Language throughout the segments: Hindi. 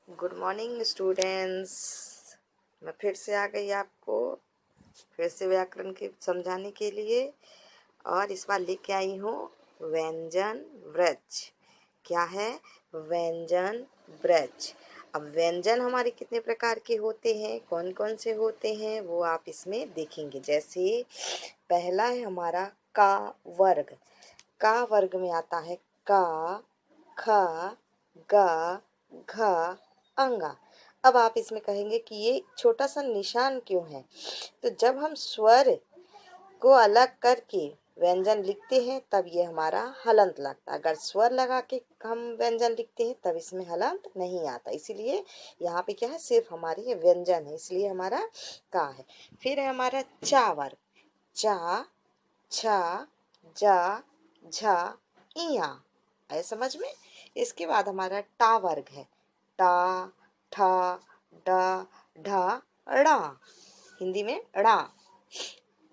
Good morning students. मैं फिर से आ गई आपको फिर से व्याकरण के समझाने के लिए, और इस बार लेके आई हूँ व्यंजन व्रज। क्या है? व्यंजन व्रज। अब व्यंजन हमारे कितने प्रकार के होते हैं, कौन कौन से होते हैं, वो आप इसमें देखेंगे। जैसे पहला है हमारा का वर्ग। का वर्ग में आता है का, ख, ग, घ, अंगा। अब आप इसमें कहेंगे कि ये छोटा सा निशान क्यों है? तो जब हम स्वर को अलग करके व्यंजन लिखते हैं तब ये हमारा हलंत लगता है। अगर स्वर लगा के हम व्यंजन लिखते हैं तब इसमें हलंत नहीं आता। इसीलिए यहाँ पे क्या है, सिर्फ हमारी ये व्यंजन है, इसलिए हमारा का है। फिर है हमारा चा वर्ग। चा, छा, जा, झा, इया। आए समझ में? इसके बाद हमारा टा वर्ग है। टा, ठा, डा, ढा, ड़ा। हिंदी में ड़ा।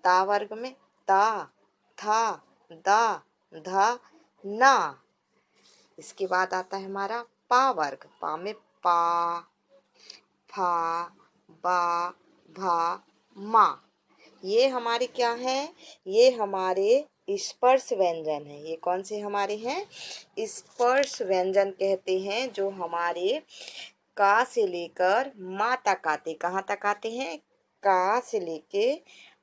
ता वर्ग में ता, था, दा, धा, ना। इसके बाद आता है हमारा पा वर्ग। पा में पा, फा, बा, भा, मा। ये हमारे क्या है? ये हमारे स्पर्श व्यंजन है। ये कौन से हमारे हैं? स्पर्श व्यंजन कहते हैं, जो हमारे का से लेकर मा तक आते। कहाँ तक आते हैं? का से लेके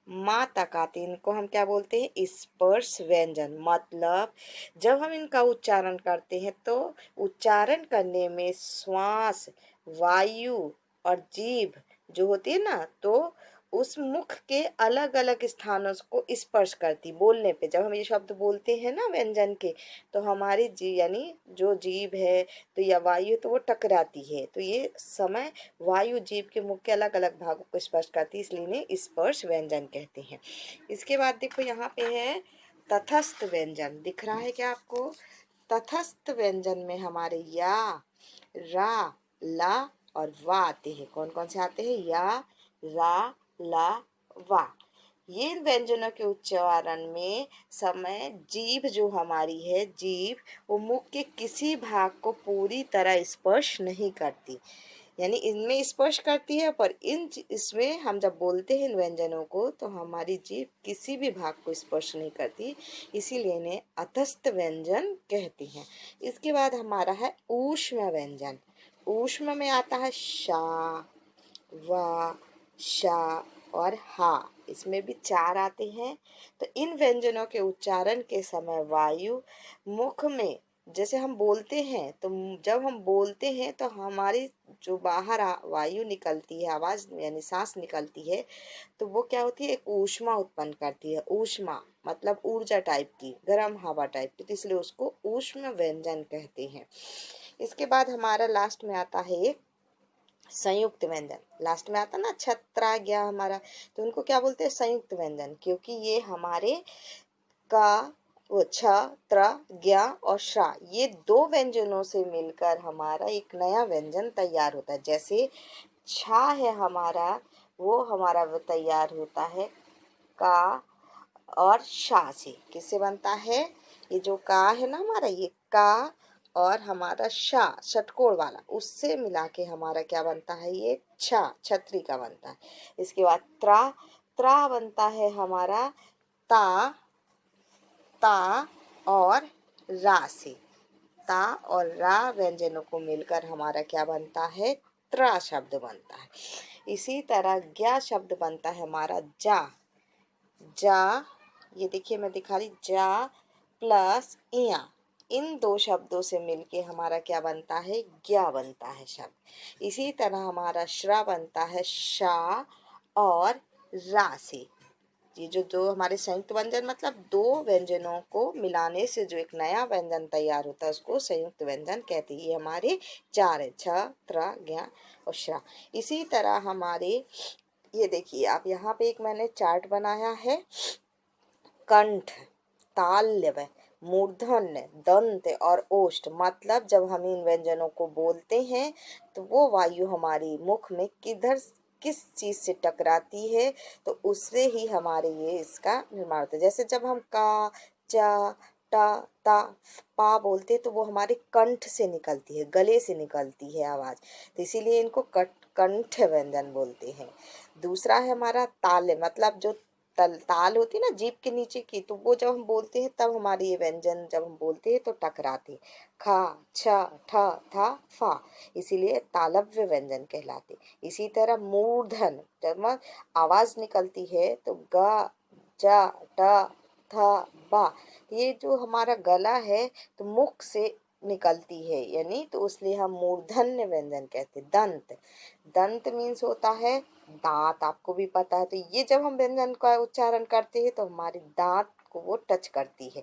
माँ तक आते। इनको हम क्या बोलते हैं? स्पर्श व्यंजन। मतलब जब हम इनका उच्चारण करते हैं तो उच्चारण करने में श्वास, वायु और जीभ जो होती है ना, तो उस मुख के अलग अलग स्थानों को स्पर्श करती। बोलने पे जब हम ये शब्द बोलते हैं ना व्यंजन के, तो हमारी जी यानी जो जीभ है तो या वायु तो वो टकराती है, तो ये समय वायु जीभ के मुख के अलग अलग भागों को स्पर्श करती है, इसलिए इन्हें स्पर्श व्यंजन कहते हैं। इसके बाद देखो यहाँ पे है तटस्थ व्यंजन। दिख रहा है क्या आपको? तटस्थ व्यंजन में हमारे या, रा, ला और वा आते हैं। कौन कौन से आते हैं? या, रा, ला, वा। ये व्यंजनों के उच्चारण में समय जीभ जो हमारी है, जीभ वो मुख के किसी भाग को पूरी तरह स्पर्श नहीं करती। यानी इनमें स्पर्श करती है, पर इसमें हम जब बोलते हैं इन व्यंजनों को तो हमारी जीभ किसी भी भाग को स्पर्श नहीं करती, इसीलिए इन्हें अतस्थ व्यंजन कहते हैं। इसके बाद हमारा है ऊष्म व्यंजन। ऊष्म में आता है शा, वा, शा और हा। इसमें भी चार आते हैं। तो इन व्यंजनों के उच्चारण के समय वायु मुख में, जैसे हम बोलते हैं तो जब हम बोलते हैं तो हमारी जो बाहर वायु निकलती है, आवाज यानी सांस निकलती है, तो वो क्या होती है? एक ऊष्मा उत्पन्न करती है। ऊष्मा मतलब ऊर्जा टाइप की, गर्म हवा टाइप की, तो इसलिए उसको ऊष्म व्यंजन कहते हैं। इसके बाद हमारा लास्ट में आता है एक संयुक्त व्यंजन। लास्ट में आता ना छत्रा गया हमारा, तो उनको क्या बोलते हैं? संयुक्त व्यंजन, क्योंकि ये हमारे का, वो छ, त्र, ज्ञ और श्रा, ये दो व्यंजनों से मिलकर हमारा एक नया व्यंजन तैयार होता है। जैसे छा है हमारा, वो हमारा वो तैयार होता है का और शा से। किससे बनता है? ये जो का है ना हमारा, ये का और हमारा शा षटकोण वाला, उससे मिला के हमारा क्या बनता है? ये छा, छतरी का बनता है। इसके बाद त्रा, त्रा बनता है हमारा ता, ता और रा से। ता और रा व्यंजनों को मिलकर हमारा क्या बनता है? त्रा शब्द बनता है। इसी तरह ज्ञा शब्द बनता है हमारा जा। जा, ये देखिए मैं दिखा रही, जा प्लस इया, इन दो शब्दों से मिलके हमारा क्या बनता है? ज्ञा बनता है शब्द। इसी तरह हमारा श्रा बनता है शा और रा से। ये जो दो हमारे संयुक्त व्यंजन, मतलब दो व्यंजनों को मिलाने से जो एक नया व्यंजन तैयार होता है, उसको संयुक्त व्यंजन कहते हैं। ये हमारे चार है, छ, त्र, ज्ञ और श्रा। इसी तरह हमारे ये देखिए आप, यहाँ पे एक मैंने चार्ट बनाया है। कंठ, ताल्य, मूर्धन्य, दंत और ओष्ठ, मतलब जब हम इन व्यंजनों को बोलते हैं तो वो वायु हमारी मुख में किधर किस चीज से टकराती है, तो उससे ही हमारे ये इसका निर्माण होता है। जैसे जब हम का, चा, टा ता पा बोलते हैं तो वो हमारे कंठ से निकलती है, गले से निकलती है आवाज़, तो इसीलिए इनको कंठ व्यंजन बोलते हैं। दूसरा है हमारा ताल, मतलब जो ताल होती है ना जीभ के नीचे की, तो वो जब हम बोलते हैं तब हमारे ये व्यंजन जब हम बोलते हैं तो टकराते हैं। खा, छ, ठ, था, फा, इसीलिए तालव्य व्यंजन कहलाते। इसी तरह मूर्धन जब आवाज निकलती है तो ग, ज, ट, थ, बा, ये जो हमारा गला है तो मुख से निकलती है, यानी तो इसलिए हम मूर्धन्य व्यंजन कहते हैं। दंत, दंत मीन्स होता है दांत, आपको भी पता है। तो ये जब हम व्यंजन का उच्चारण करते हैं तो हमारी दांत को वो टच करती है।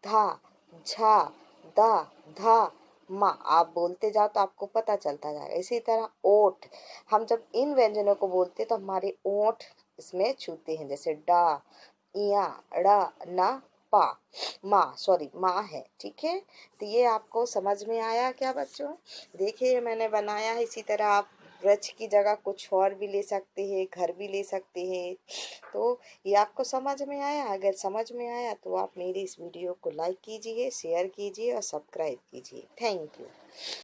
धा, झा, दा, धा, मा, आप बोलते जाओ तो आपको पता चलता जाएगा। इसी तरह ओठ, हम जब इन व्यंजनों को बोलते हैं तो हमारे ओठ इसमें छूते हैं, जैसे डा, इया, ड़ा, ना, पा, माँ, सॉरी माँ है, ठीक है। तो ये आपको समझ में आया क्या बच्चों? देखिए मैंने बनाया है, इसी तरह आप वृक्ष की जगह कुछ और भी ले सकते हैं, घर भी ले सकते हैं। तो ये आपको समझ में आया? अगर समझ में आया तो आप मेरी इस वीडियो को लाइक कीजिए, शेयर कीजिए और सब्सक्राइब कीजिए। Thank you.